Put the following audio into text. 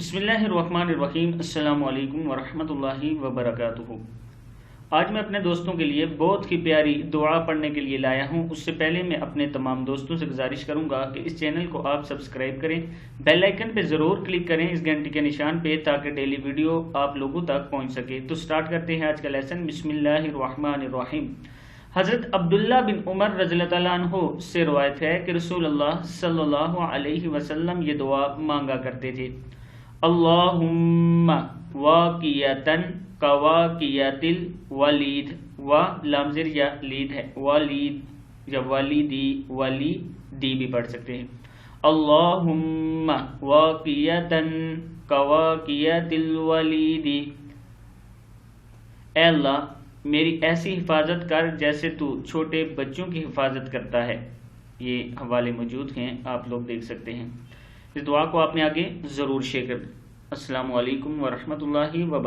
बिस्मिल्लाहिर्रहमानिर्रहीम। अस्सलामु अलैकुम वरहमतुल्लाहि वबरकातुहू। आज मैं अपने दोस्तों के लिए बहुत ही प्यारी दुआ पढ़ने के लिए लाया हूँ। उससे पहले मैं अपने तमाम दोस्तों से गुजारिश करूँगा कि इस चैनल को आप सब्सक्राइब करें, बेल आइकन पे ज़रूर क्लिक करें इस घंटी के निशान पे, ताकि डेली वीडियो आप लोगों तक पहुँच सके। तो स्टार्ट करते हैं आज का लेसन। बिस्मिल्लाहिर्रहमानिर्रहीम। हज़रत अब्दुल्ला बिन उमर रज़ियल्लाहु तआला अन्हु से रवायत है कि रसूलुल्लाह सल्लल्लाहु अलैहि वसल्लम ये दुआ मांगा करते थे, अल्लाहुम्मा वाकियतन कवाकियतिल वलीद। व लामज़िर या लीद है, वलीद या वलीदी, वलीदी भी पढ़ सकते हैं। अल्लाहुम्मा वाकियतन कवाकियतिल वलीदी। ऐ अल्लाह मेरी ऐसी हिफाजत कर जैसे तू छोटे बच्चों की हिफाजत करता है। ये हवाले मौजूद हैं, आप लोग देख सकते हैं। इस दुआ को आपने आगे ज़रूर शेयर कर। अस्सलामु अलैकुम वरहमतुल्लाहि वबरकातुहू।